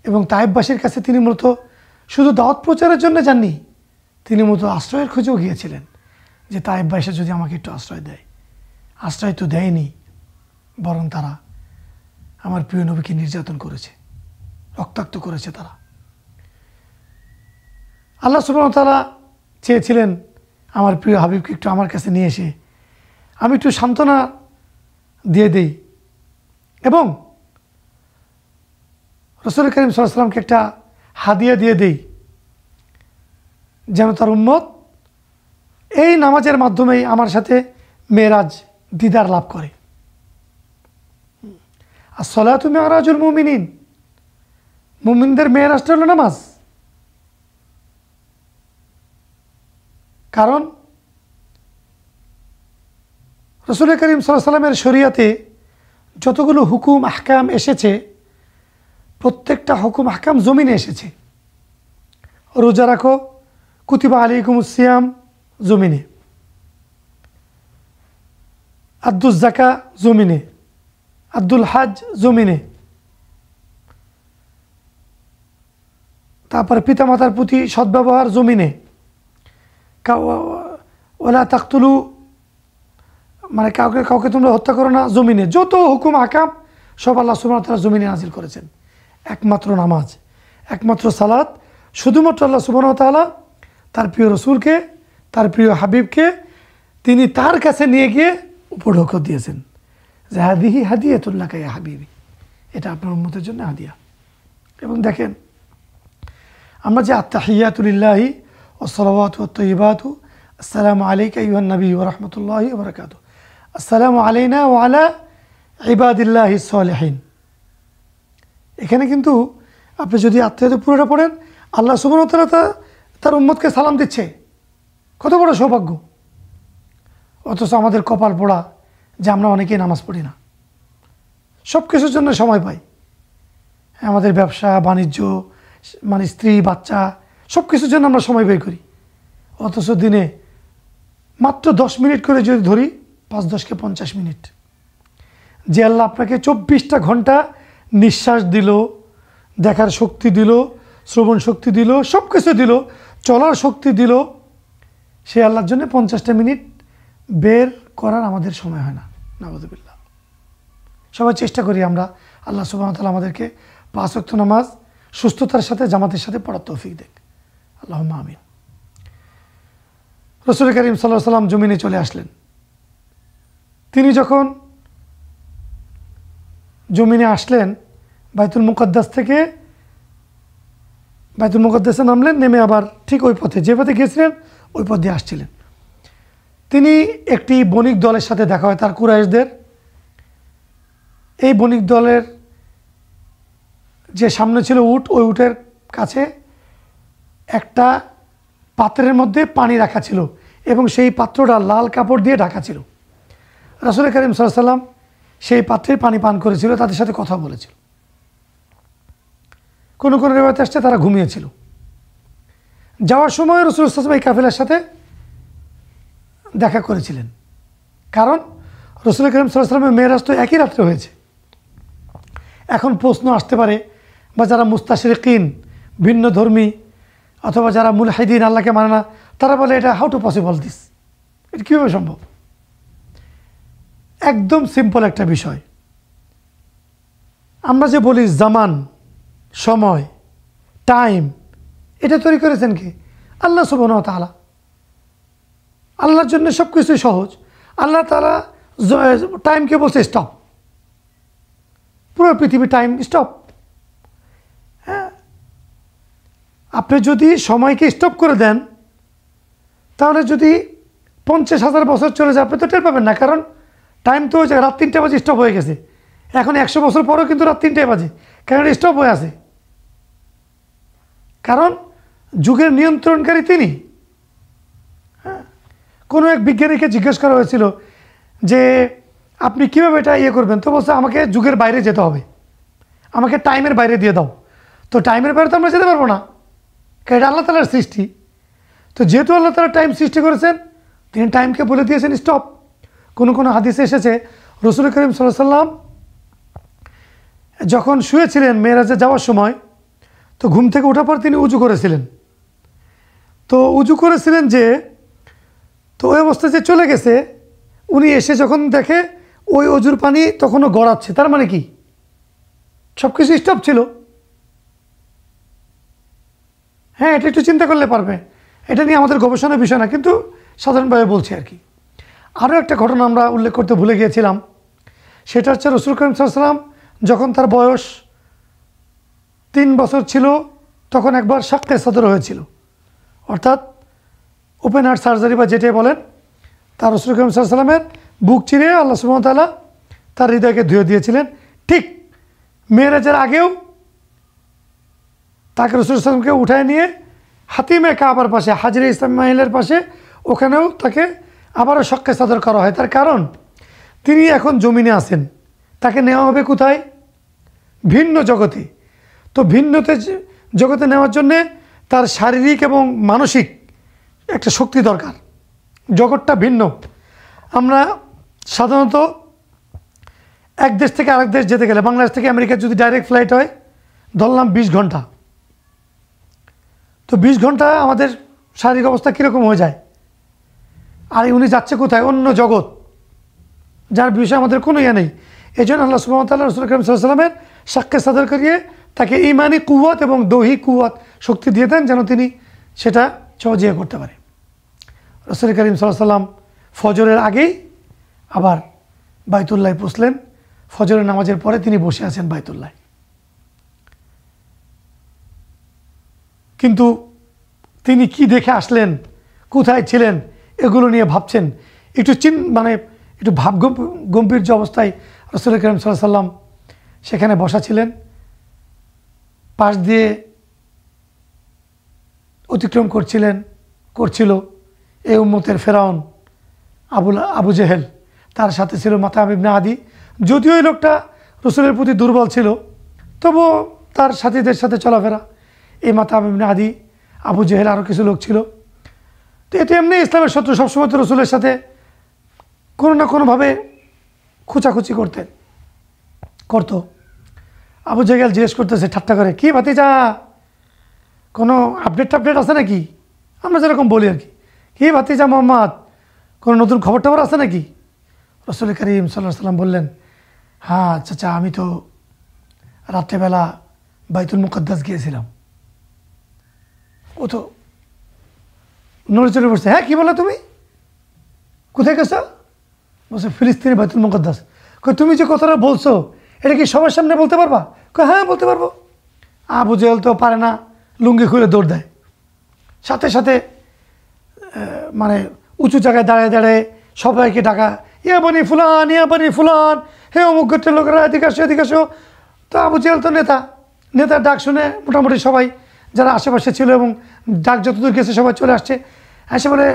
এবং তায়েফবাসীর কাছে তিনি মূলত শুধু দাওয়াত প্রচারের জন্য যাননি, তিনি মূলত আশ্রয়ের খোঁজেও গিয়েছিলেন যে তায়েফবাসী যদি আমাকে একটু আশ্রয় দেয়। আশ্রয় তো দেয়নি, বরং তারা আমার প্রিয় নবীকে নির্যাতন করেছে, রক্তাক্ত করেছে তারা। আল্লাহ সুবহানাহু ওয়া তাআলা চেয়েছিলেন আমার প্রিয় হাবিবকে একটু আমার কাছে নিয়ে এসে আমি একটু সান্ত্বনা দিয়ে দেই এবং রাসূল করিম সাল্লাল্লাহু আলাইহি ওয়াসাল্লামকে একটা হাদিয়া দিয়ে দেই, যেন তার উম্মত এই নামাজের মাধ্যমেই আমার সাথে মেরাজ দিদার লাভ করে। আসসালাতু মিরাজুল মুমিনিন, মুমিনদের মেরাজটা হলো নামাজ। কারণ রাসূল করিম সাল্লাল্লাহু আলাইহি ওয়াসাল্লামের শরীয়তে যতগুলো হুকুম আহকাম এসেছে, প্রত্যেকটা হুকুম আহকাম জমিনে এসেছে। রোজা রাখো, কুতিবা আলাইকুমুস সিয়াম, জমিনে। আদ্দুজ যাকা, জমিনে। আব্দুল হাজ, জমিনে। তারপরে পিতামাতার প্রতি সদ্ব্যবহার, জমিনে। ওলা তাকতুলু, মানে কাউকে তোমরা হত্যা করো না, জমিনে। যত হুকুম আহকাম সব আল্লাহ সুবহানাহু ওয়া তাআলা জমিনে নাজিল করেছেন। একমাত্র নামাজ, একমাত্র সালাত, শুধুমাত্র আল্লাহ সুবহানাহু ওয়া তাআলা তার প্রিয় রসুলকে, তার প্রিয় হাবিবকে তিনি তার কাছে নিয়ে গিয়ে উপঢৌক দিয়েছেন যে হাদিহি হাদিয়াতুল্লাকা ইয়া হাবিবি, এটা আপনার উম্মতের জন্য হাদিয়া। এবং দেখেন, আমরা যে আত্তাহিয়াতু লিল্লাহি ওয়া সালাওয়াতু ওয়াত তাইয়্যিবাতু, আসসালামু আলাইকা আইয়ুহান নবী ওয়া রাহমাতুল্লাহি ওয়া বারাকাতুহু, আসসালামু আলাইনা ওয়া আলা ইবাদিল্লাহিস সালিহিন, এখানে কিন্তু আপনি যদি আত্মীয়তা পুরোটা পড়েন, আল্লাহ সুবহানাহু ওয়া তাআলা তার উম্মতকে সালাম দিচ্ছে। কত বড় সৌভাগ্য! অথচ আমাদের কপাল পোড়া যে আমরা অনেকেই নামাজ পড়ি না, সব কিছুর জন্য সময় পাই। আমাদের ব্যবসা বাণিজ্য, মানে স্ত্রী বাচ্চা, সব কিছুর জন্য আমরা সময় ব্যয় করি। অথচ দিনে মাত্র 10 মিনিট করে যদি ধরি, 5-10 × 50 মিনিট, যে আল্লাহ আপনাকে 24টা ঘন্টা নিঃশ্বাস দিল, দেখার শক্তি দিল, শ্রবণ শক্তি দিল, সব কিছু দিল, চলার শক্তি দিল, সে আল্লাহর জন্য 50টা মিনিট বের করার আমাদের সময় হয় না। নাউযুবিল্লাহ। সবাই চেষ্টা করি আমরা আল্লাহ সুবহানাহু ওয়া তাআলা আমাদেরকে 5 ওয়াক্ত নামাজ সুস্থতার সাথে জামাতের সাথে পড়ার তৌফিক দেখ, আল্লাহুম্মা আমিন। রাসূল করিম সাল্লাল্লাহু আলাইহি সাল্লাম জমিনে চলে আসলেন। তিনি যখন জমিনে আসলেন, বাইতুল মুকাদ্দাস থেকে বাইতুল মুকাদ্দাসে নামলেন, নেমে আবার ঠিক ওই পথে, যে পথে গিয়েছিলেন ওই পথ দিয়ে আসছিলেন। তিনি একটি বণিক দলের সাথে দেখা হয়, তার কুরাইশদের। এই বণিক দলের যে সামনে ছিল উট, ওই উটের কাছে একটা পাত্রের মধ্যে পানি রাখা ছিল এবং সেই পাত্রটা লাল কাপড় দিয়ে ঢাকা ছিল। রাসূল করিম সাল্লাল্লাহু আলাইহি সাল্লাম সেই পাত্রের পানি পান করেছিল, তাদের সাথে কথা বলেছিল। কোনো কোনো রিওয়ায়াতে আসছে তারা ঘুমিয়েছিল। যাওয়ার সময় রাসূল সাল্লাল্লাহু আলাইহি ওয়াসাল্লাম এই কাফেলার সাথে দেখা করেছিলেন, কারণ রাসূল করিম সাল্লাল্লাহু আলাইহি ওয়াসাল্লামের মেরাজ তো একই রাত্রে হয়েছে। এখন প্রশ্ন আসতে পারে, বা যারা মুস্তাশরিকিন, ভিন্ন ধর্মী, অথবা যারা মুলহিদিন, আল্লাহকে মানে না, তারা বলে এটা হাউ টু পসিবল দিস, এটা কীভাবে সম্ভব? একদম সিম্পল একটা বিষয়। আমরা যে বলি জামান, সময়, টাইম, এটা তৈরি করেছেন কি? আল্লাহ সুবহানাহু ওয়া তাআলা। আল্লাহর জন্য সব কিছুই সহজ। আল্লাহ তাআলা টাইমকে বলছে স্টপ, পুরো পৃথিবী টাইম স্টপ। হ্যাঁ, আপনি যদি সময়কে স্টপ করে দেন, তাহলে যদি 50,000 বছর চলে যায় আপনি তো টের পাবেন না, কারণ টাইম তো রাত 3টা বাজে স্টপ হয়ে গেছে। এখন 100 বছর পরেও কিন্তু রাত 3টায় বাজে, কারণ স্টপ হয়ে আছে। কারণ যুগের নিয়ন্ত্রণকারী তিনি। হ্যাঁ, কোনো এক বিজ্ঞানীকে জিজ্ঞেস করা হয়েছিল যে আপনি কীভাবে এটা করবেন, তো বলছে আমাকে যুগের বাইরে যেতে হবে, আমাকে টাইমের বাইরে দিয়ে দাও। তো টাইমের বাইরে তো আমরা যেতে পারবো না, কারণ এটা আল্লাহ তাআলার সৃষ্টি। তো যেহেতু আল্লাহ তাআলা টাইম সৃষ্টি করেছেন, তিনি টাইমকে বলে দিয়েছেন স্টপ। কোনো কোনো হাদিসে এসেছে রাসূল করিম সাল্লাল্লাহু আলাইহি ওয়াসাল্লাম যখন শুয়েছিলেন মেরাজে যাওয়ার সময়, তো ঘুম থেকে ওঠার পর তিনি উজু করেছিলেন। তো উজু করেছিলেন তো ওই অবস্থায় যে চলে গেছে, উনি এসে যখন দেখে ওই অজুর পানি তখনও গড়াচ্ছে, তার মানে কি সব কিছু স্টপ ছিল। হ্যাঁ, এটা একটু চিন্তা করলে পারবে। এটা নিয়ে আমাদের গবেষণার বিষয় না, কিন্তু সাধারণভাবে বলছি আর কি। আরও একটা ঘটনা আমরা উল্লেখ করতে ভুলে গিয়েছিলাম, সেটা হচ্ছে রাসূল করিম সাল্লাল্লাহু আলাইহি ওয়াসাল্লাম যখন তার বয়স 3 বছর ছিল, তখন একবার শাক্কে সদর হয়েছিল, অর্থাৎ ওপেন হার্ট সার্জারি বা যেটাই বলেন। তার রাসূল করিম সাল্লাল্লাহু আলাইহি ওয়াসাল্লামের বুক চিরে আল্লাহ সুবহানাহু ওয়া তাআলা তার হৃদয়কে ধুয়ে দিয়েছিলেন। ঠিক মেরাজের আগেও তাকে রাসূল সাল্লাল্লাহু আলাইহি ওয়াসাল্লামকে উঠায় নিয়ে হাতিমে কাবার পাশে, হাজরে ইসমাইলের পাশে, ওখানেও তাকে আবারও শাক্কে সদর করা হয়। তার কারণ তিনি এখন জমিনে আছেন, তাকে নেওয়া হবে কোথায়? ভিন্ন জগতে। তো ভিন্নতে জগতে নেওয়ার জন্যে তার শারীরিক এবং মানসিক একটা শক্তি দরকার। জগৎটা ভিন্ন। আমরা সাধারণত এক দেশ থেকে আরেক দেশ যেতে গেলে, বাংলাদেশ থেকে আমেরিকা যদি ডাইরেক্ট ফ্লাইট হয়, ধরলাম 20 ঘন্টা। তো 20 ঘন্টা আমাদের শারীরিক অবস্থা কীরকম হয়ে যায়। আর উনি যাচ্ছে কোথায়? অন্য জগৎ, যার বিষয়ে আমাদের কোনো ইয়ে নেই। এই জন্য আল্লাহ সুবহানাহু ওয়া তাআলা রাসূল করিম সাল্লাল্লাহু আলাইহি ওয়াসাল্লামের শাক্কে সদর করিয়ে তাকে ঈমানি কুওয়াত এবং দৈহিক কুওয়াত শক্তি দিয়ে দেন, যেন তিনি সেটা সহজে করতে পারে। রাসূল করিম সাল্লাল্লাহু আলাইহি ওয়াসাল্লাম ফজরের আগেই আবার বাইতুল্লাহে পৌঁছলেন। ফজরের নামাজের পরে তিনি বসে আছেন বাইতুল্লাহে। কিন্তু তিনি কি দেখে আসলেন, কোথায় ছিলেন, এগুলো নিয়ে ভাবছেন। একটু একটু গম্ভীর যে অবস্থায় রাসূল করিম সাল্লাল্লাহু আলাইহি ওয়াসাল্লাম সেখানে বসা ছিলেন। পাশ দিয়ে অতিক্রম করছিল এই উম্মতের ফেরাউন আবু জেহেল, তার সাথে ছিল মাতাম ইবনে আদি। যদিও এই লোকটা রাসূলের প্রতি দুর্বল ছিল, তবুও তার সাথীদের সাথে চলাফেরা। এই মাতাম ইবনে আদি, আবু জেহেল, আরও কিছু লোক ছিল। তো এতে এমনি ইসলামের শত্রু, সবসময় তো রাসূলের সাথে কোনো না কোনোভাবে খুচাখুচি করতো। আবু জেহেল জিজ্ঞেস করতেছে ঠাট্টা করে, কি ভাতিজা, কোনো আপডেট আছে নাকি? আমরা যেরকম বলি আর কি ভাতিজা মোহাম্মদ, কোনো নতুন খবর আছে নাকি? রাসূল করিম সাল্লাল্লাহু আলাইহি ওয়াসাল্লাম বললেন, হ্যাঁ চাচা, আমি তো রাত্রেবেলা বাইতুল মুকদ্দাস গিয়েছিলাম। ও তো নড়ে চড়ে পড়ছে, হ্যাঁ কী বলো তুমি, কোথায় গেছো? বলছে ফিলিস্তিনের বাইতুল মুকদ্দাস। কই তুমি যে কথাটা বলছো এটা কি সবার সামনে বলতে পারবা? কই হ্যাঁ বলতে পারবো। আবু জেহেল তো পারে না, লুঙ্গি খুলে দৌড় দেয়। সাথে সাথে মানে উঁচু জায়গায় দাঁড়ায় দাঁড়ায় সবাইকে ডাকা, ইয়া বানি ফুলান, ইয়া বানি ফুলান, হে অমুক গোত্রের লোকেরা এদিকে আসো এদিকে আসো। তো আবু জেহেল তো নেতার ডাক শুনে মোটামুটি সবাই যারা আশেপাশে ছিল এবং ডাক যতদূর গেছে সবাই চলে আসছে। এসে বলে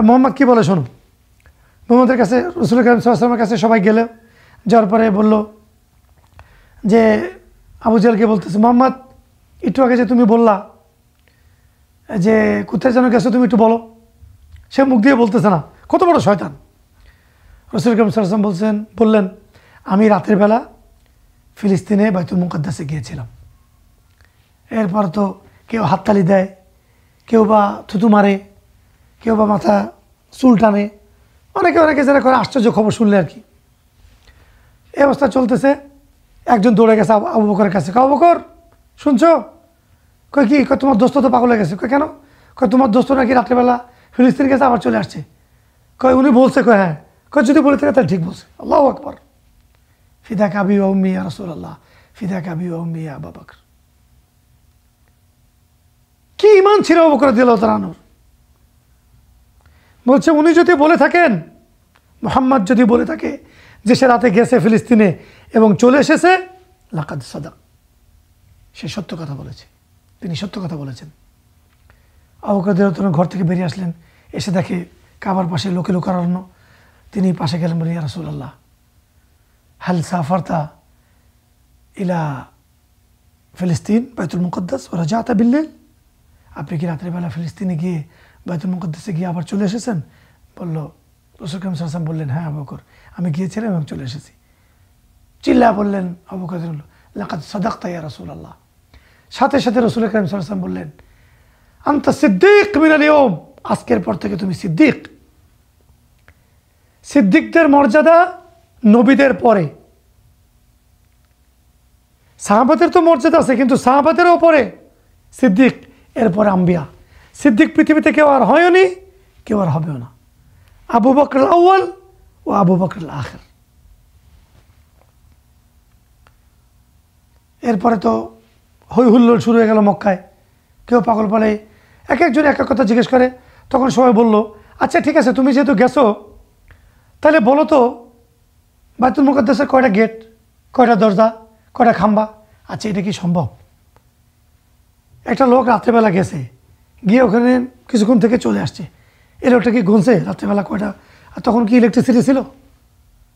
মোহাম্মদ কী বলে শোনো। মোহাম্মদের কাছে রসুল করিম সাল্লাল্লাহু আলাইহি ওয়াসাল্লামের কাছে সবাই গেলে, যাওয়ার পরে বলল যে আবু জেহেলকে বলতেছে, মোহাম্মদ একটু আগে যে তুমি বললা যে কোথায় যেন গেছো তুমি একটু বলো। সে মুখ দিয়ে বলতেছে না, কত বড় শয়তান। রসুল করিম সাল্লাল্লাহু আলাইহি ওয়াসাল্লাম বললেন, আমি রাতের বেলা ফিলিস্তিনে বাইতুল মুকদ্দাসে গিয়েছিলাম। এরপর তো কেউ হাততালি দেয়, কেউ বা থুতু মারে, কেউ বা মাথা চুল টানে, অনেকে যারা করে আশ্চর্য খবর শুনলে আর কি। এই অবস্থা চলতেছে। একজন দৌড়ে গেছে আবু বকরের কাছে, আবু বকর শুনছো? কই কি? কই তোমার দোস্ত তো পাগল হয়ে গেছে। কই কেন? কই তোমার দোস্ত নাকি রাত্রেবেলা ফিলিস্তিন গেছে আবার চলে আসছে। কই উনি বলছে। কই হ্যাঁ। কই যদি বলে থাকে তাহলে ঠিক বলছে। আল্লাহু আকবার। ফিদা কাবি ও উম্মি ইয়া রাসূলুল্লাহ, ফিদা কাবি ও উম্মি ইয়া আবু বকর। কি ইমান ছিল আবু বকর রাদিয়াল্লাহু তাআলা আনহুর। বলছে উনি যদি বলে থাকেন, মুহাম্মদ যদি বলে থাকে যে সে রাতে গেছে ফিলিস্তিনে এবং চলে এসেছে, লাকাদ সাদাক, সে সত্য কথা বলেছে, তিনি সত্য কথা বলেছেন। আবু বকর রাদিয়াল্লাহু তাআলা ঘর থেকে বেরিয়ে আসলেন, এসে দেখে কাবার পাশে লোকে লোকারণ্য। তিনি পাশে গেলেন, বলে ইয়া রাসূলুল্লাহ হাল সাফারতা ইলা ফিলিস্তিন বাইতুল মুকদ্দাস ওয়া রাজাতা বিল্লাইল, আপনি কি রাত্রেবেলা ফিলিস্তিনে গিয়ে বাইতুল মুকদ্দাসে গিয়ে আবার চলে এসেছেন? বলল রাসূল করিম সাল্লাল্লাহু আলাইহি ওয়াসাল্লাম বললেন, হ্যাঁ আবু বকর আমি গিয়েছিলাম এবং চলে এসেছি। চিল্লা বললেন আবু বকর লাকাদ সাদাকতা ইয়া রাসূলুল্লাহ। সাথে সাথে রাসূল করিম সাল্লাল্লাহু আলাইহি ওয়াসাল্লাম বললেন, আনতা সিদ্দিক মিনাল ইয়াউম, আজকের পর থেকে তুমি সিদ্দিক। সিদ্দিকদের মর্যাদা নবীদের পরে। সাহাবাদের তো মর্যাদা আছে, কিন্তু সাহাবাদের উপরে সিদ্দিক, এরপরে আম্বিয়া। সিদ্দিক পৃথিবীতে কেউ আর হয়নি, কেউ আর হবেও না। আবু বকর আউয়াল ও আবু বকর আখির। এরপরে তো হই হুল্লোড় শুরু হয়ে গেল মক্কায়। কেউ পাগল পালে এক একজন এক এক কথা জিজ্ঞেস করে। তখন সবাই বলল, আচ্ছা ঠিক আছে তুমি যেহেতু গেছো তাহলে বলো তো বাইতুল মুকদ্দাসের কয়টা গেট, কয়টা দরজা, কয়টা খাম্বা? আচ্ছা এটা কি সম্ভব? একটা লোক রাত্রেবেলা গেছে, গিয়ে ওখানে কিছুক্ষণ থেকে চলে আসছে, এর ওটা কি গুনছে রাত্রেবেলা কয়টা? আর তখন কি ইলেকট্রিসিটি ছিল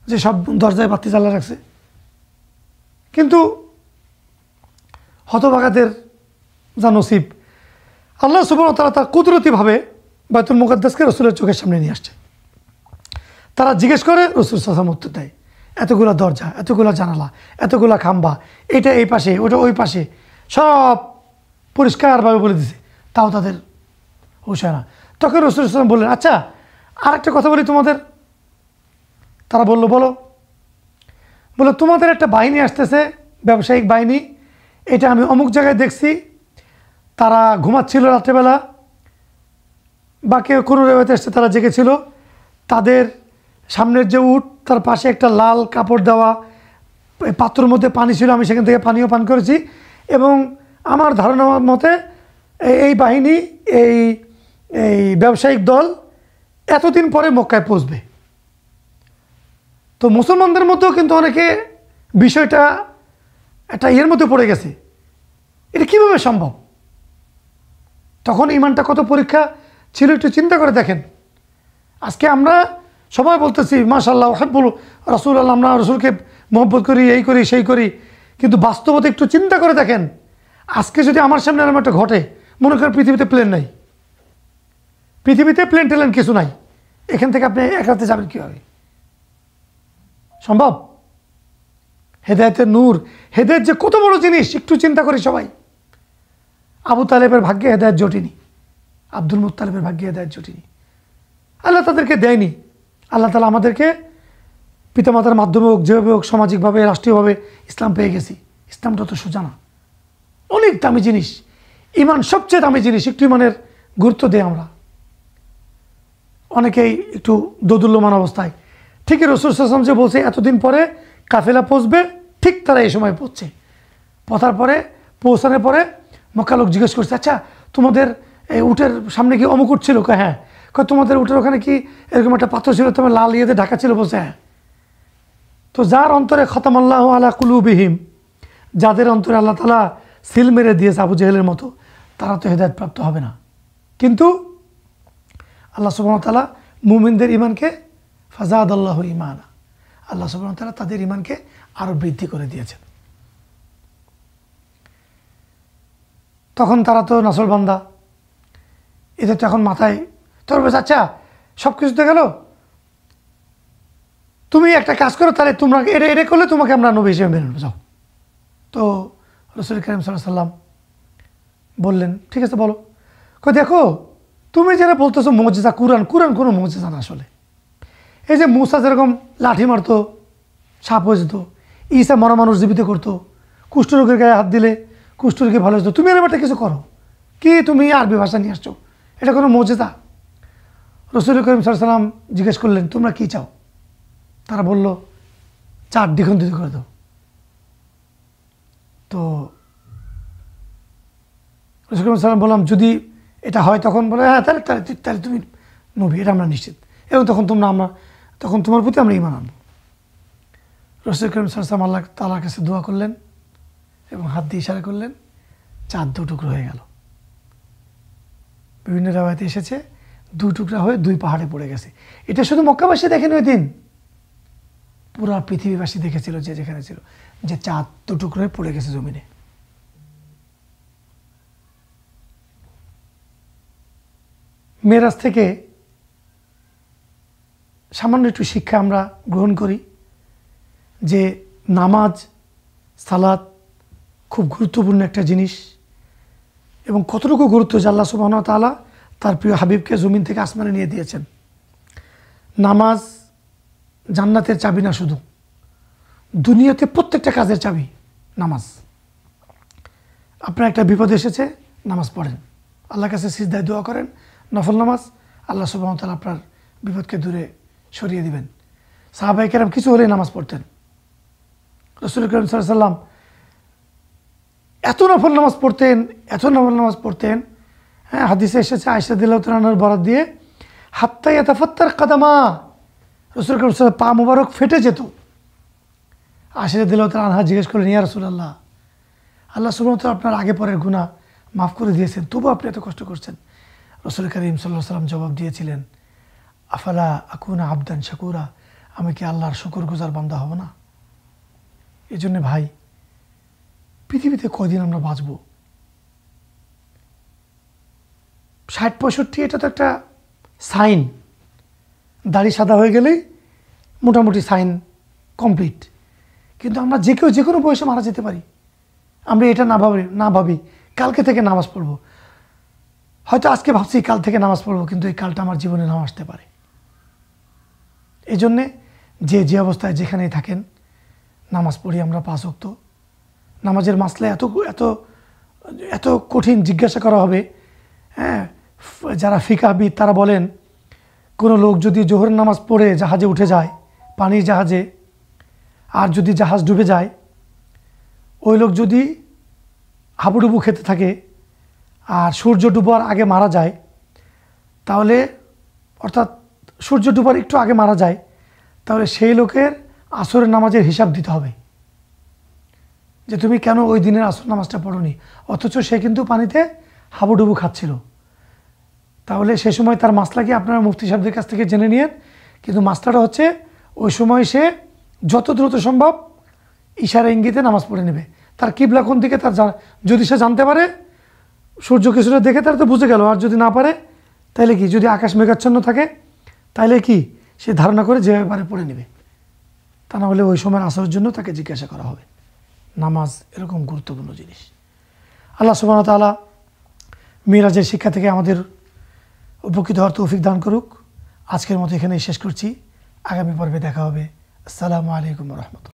যে সব দরজায় বাতি জ্বালা রাখছে? কিন্তু হতভাগাদের যা নসিব, আল্লাহ সুবহানাহু ওয়া তাআলা তার কুদরতিভাবে বাইতুল মুকদ্দাসকে রসুলের চোখের সামনে নিয়ে আসছে। তারা জিজ্ঞেস করে, রসুল সাল্লাল্লাহু আলাইহি ওয়াসাল্লাম উত্তর দেয়, এতগুলা দরজা, এতগুলা জানালা, এতগুলা খাম্বা, এটা এই পাশে ওটা ওই পাশে, সব পরিষ্কারভাবে বলে দিছে। তাও তাদের হুঁশ হয় না। তখন রসুল সাল্লাল্লাহু আলাইহি ওয়াসাল্লাম বললেন, আচ্ছা আর একটা কথা বলি তোমাদের। তারা বলল, বলো। বলো তোমাদের একটা বাহিনী আসতেছে, ব্যবসায়িক বাহিনী, এটা আমি অমুক জায়গায় দেখছি। তারা ঘুমাচ্ছিল রাত্রেবেলা, বা কেউ কোনো রেওয়াতে এসছে তারা জেগেছিল। তাদের সামনের যে উট, তার পাশে একটা লাল কাপড় দেওয়া পাত্রের মধ্যে পানি ছিল, আমি সেখান থেকে পানিও পান করেছি। এবং আমার ধারণা মতে এই বাহিনী, এই এই ব্যবসায়িক দল এতদিন পরে মক্কায় পৌঁছবে। তো মুসলমানদের মধ্যেও কিন্তু অনেকে বিষয়টা একটা ইয়ের মধ্যে পড়ে গেছে, এটা কীভাবে সম্ভব? তখন ইমানটা কত পরীক্ষা ছিল একটু চিন্তা করে দেখেন। আজকে আমরা সবাই বলতেছি মাশাআল্লাহ হাব্বুল রাসূলুল্লাহ, আমরা রসুলকে মহব্বত করি, এই করি সেই করি, কিন্তু বাস্তবতা একটু চিন্তা করে দেখেন। আজকে যদি আমার সামনে এরকম একটা ঘটে, মনে করেন পৃথিবীতে প্লেন নাই, পৃথিবীতে প্লেন টেলেন কিছু নাই, এখান থেকে আপনি এক রাতে যাবেন কীভাবে? সম্ভব? হেদায়েতের নূর, হেদায়েত যে কত বড় জিনিস একটু চিন্তা করি সবাই। আবু তালেবের ভাগ্যে হেদায়েত জটিনি, আব্দুল মুত্তালিবের ভাগ্যে হেদায়েত জটিনি। আল্লাহ তাদেরকে দেয়নি। আল্লাহ তাআলা আমাদেরকে পিতামাতার মাধ্যমে হোক, যেভাবে হোক, সামাজিকভাবে, রাষ্ট্রীয়ভাবে ইসলাম পেয়ে গেছি, ইসলামটা তো সোজা না, অনেক দামি জিনিস। ইমান সবচেয়ে দামি জিনিস, একটু ইমানের গুরুত্ব দেয় আমরা। অনেকেই একটু দোদুল্যমান অবস্থায়, ঠিকই রাসূল সাল্লাল্লাহু আলাইহি ওয়াসাল্লাম যে বলছে এতদিন পরে কাফেলা পৌঁছবে, ঠিক তারা এই সময় পৌঁছছে। পৌঁছানোর পরে মক্কা লোক জিজ্ঞেস করছে, আচ্ছা তোমাদের এই উটের সামনে কি অমুক উট ছিল? হ্যাঁ। তোমাদের উটের ওখানে কি এরকম একটা পাথর ছিল, তোমার লাল ইয়েতে ঢাকা ছিল? বলছে হ্যাঁ। তো যার অন্তরে খতামাল্লাহু আলা কুলুবিহিম, যাদের অন্তরে আল্লাহ তাআলা সিল মেরে দিয়েছে আবু জেহেলের মতো, তারা তো হেদায়েত প্রাপ্ত হবে না। কিন্তু আল্লাহ সুবহানাহু ওয়া তাআলা মুমিনদের ইমানকে ফাযাদাল্লাহু ঈমানা, আল্লাহ সুবহানাহু ওয়া তাআলা তাদের ইমানকে আরো বৃদ্ধি করে দিয়েছেন। তখন তারা তো নাসল বান্দা, এদের তো এখন মাথায় তোর বেশ, আচ্ছা সব কিছুতে গেল, তুমি একটা কাজ করো, তাহলে তোমরা এটা করলে তোমাকে আমরা নবী হিসেবে মেনে নেব, যাও। তো রাসূল কারীম সাল্লাল্লাহু আলাইহি ওয়াসাল্লাম বললেন, ঠিক আছে বলো। দেখো তুমি যারা বলতেছো মুজিজা, কুরআন কোনো মুজিজা না আসলে। এই যে মূসা যেরকম লাঠি মারতো, সাপ হয়ে যেত, ঈসা মরা মানুষ জীবিত করতো, কুষ্ঠরোগের গায়ে হাত দিলে কুষ্ঠরোগী ভালো যেত, তুমি এরকম একটা কিছু করো, কি তুমি আরবি ভাষা নিয়ে আসছো, এটা কোনো মুজিজা? রাসূল কারীম সাল্লাল্লাহু আলাইহি ওয়াসাল্লাম জিজ্ঞেস করলেন, তোমরা কি চাও? তারা বলল, চাঁদ দ্বিখণ্ডিত করে দাও। তো রাসূল কারীম সাল্লাল্লাহু আলাইহি ওয়াসাল্লাম বললাম, যদি এটা হয়, তখন বলে হ্যাঁ তাহলে তুমি নবী, এটা আমরা নিশ্চিত, এবং তখন তোমার প্রতি আমরা ঈমান আনবো। রাসূল কারীম সাল্লাল্লাহু আলাইহি ওয়াসাল্লাম আল্লাহ তাআলার কাছে দোয়া করলেন এবং হাত দিয়ে ইশারা করলেন, চাঁদ দু টুকরো হয়ে গেল। বিভিন্ন রাওয়ায়াতে এসেছে 2 টুকরা হয়ে 2 পাহাড়ে পড়ে গেছে। এটা শুধু মক্কাবাসী দেখেনি ওই দিন, পুরা পৃথিবীবাসী দেখেছিল, যে যেখানে ছিল, যে চাঁদ 2 টুকরো হয়ে পড়ে গেছে জমিনে। মেরাজ থেকে সামান্য একটু শিক্ষা আমরা গ্রহণ করি, যে নামাজ, সালাত খুব গুরুত্বপূর্ণ একটা জিনিস, এবং কতটুকু গুরুত্ব যে আল্লাহ সুবহানাহু ওয়া তাআলা তার প্রিয় হাবিবকে জমিন থেকে আসমানে নিয়ে দিয়েছেন। নামাজ জান্নাতের চাবি না, শুধু দুনিয়াতে প্রত্যেকটা কাজের চাবি নামাজ। আপনার একটা বিপদ এসেছে, নামাজ পড়েন, আল্লাহর কাছে সিজদায় দোয়া করেন, নফল নামাজ, আল্লাহ সুবহানাহু ওয়া তাআলা আপনার বিপদকে দূরে সরিয়ে দিবেন। সাহাবায়ে কেরাম কিছু হলেই নামাজ পড়তেন। রাসূল কারীম সাল্লাল্লাহু আলাইহি ওয়াসাল্লাম এত নফল নামাজ পড়তেন, হ্যাঁ, হাদিসে এসেছে আয়েশা রাদিয়াল্লাহু তাআলা আনহার বরাত দিয়ে, হাত্তা ইয়াতাফাত্তার কাদামা, রাসূল কারীম সাল্লাল্লাহু আলাইহি ওয়াসাল্লাম পা মুবারক ফেটে যেত। আয়েশা রাদিয়াল্লাহু তাআলা আনহা জিজ্ঞেস করলেন, ইয়া রাসূলুল্লাহ, আল্লাহ সুবহানাহু ওয়া তাআলা আপনার আগে পরের গুনাহ মাফ করে দিয়েছেন, তবু আপনি এত কষ্ট করছেন? রাসূল কারীম সাল্লাল্লাহু আলাইহি ওয়াসাল্লাম জবাব দিয়েছিলেন, আফালা আকুনা আবদান শাকুরা, আমি কি আল্লাহর শুকরগুজার বান্দা হব না? এই জন্য ভাই, পৃথিবীতে কয়দিন আমরা বাঁচব? 60-65, এটা তো একটা সাইন। দাড়ি সাদা হয়ে গেলেই মোটামুটি সাইন কমপ্লিট। কিন্তু আমরা যে কোনো বয়সে মারা যেতে পারি। আমরা এটা না ভাবি কালকে থেকে নামাজ পড়ব, হয়তো আজকে ভাবছি কাল থেকে নামাজ পড়ব, কিন্তু এই কালটা আমার জীবনে নাও আসতে পারে। এই জন্যে যে অবস্থায় যেখানেই থাকেন, নামাজ পড়ি আমরা 5 ওয়াক্ত। নামাজের মাসলা এত কঠিন, জিজ্ঞাসা করা হবে। হ্যাঁ, যারা ফিকাহবিদ তারা বলেন, কোনো লোক যদি জোহরের নামাজ পড়ে জাহাজে উঠে যায়, পানির জাহাজে, আর যদি জাহাজ ডুবে যায়, ওই লোক যদি হাবুডুবু খেতে থাকে আর সূর্য ডুবার আগে মারা যায়, তাহলে, অর্থাৎ সূর্য ডুবার একটু আগে মারা যায়, তাহলে সেই লোকের আসরের নামাজের হিসাব দিতে হবে, যে তুমি কেন ওই দিনের আসর নামাজটা পড়োনি, অথচ সে কিন্তু পানিতে হাবুডুবু খাচ্ছিল। তাহলে সে সময় তার মাসলা কি আপনারা মুফতি সাহেবদের কাছ থেকে জেনে নিয়েন। কিন্তু মাসলাটা হচ্ছে, ওই সময় সে যত দ্রুত সম্ভব ইশারা ইঙ্গিতে নামাজ পড়ে নেবে। তার কিবলা কোন দিকে, যদি সে জানতে পারে, সূর্য কিছুটা দেখে, তাহলে তো বুঝে গেল। আর যদি না পারে, তাহলে কি, যদি আকাশ মেঘাচ্ছন্ন থাকে, তাহলে কি সে ধারণা করে যেভাবে পারে পড়ে নেবে। তা না হলে ওই সময়ের আসরের জন্য তাকে জিজ্ঞাসা করা হবে। নামাজ এরকম গুরুত্বপূর্ণ জিনিস। আল্লাহ সুবহানাহু ওয়া তাআলা মিরাজের শিক্ষা থেকে আমাদের উপকৃত হওয়ার তৌফিক দান করুক। আজকের মতো এখানেই শেষ করছি। আগামী পর্বে দেখা হবে। আসসালামু আলাইকুম ওয়া রাহমাতুল্লাহ।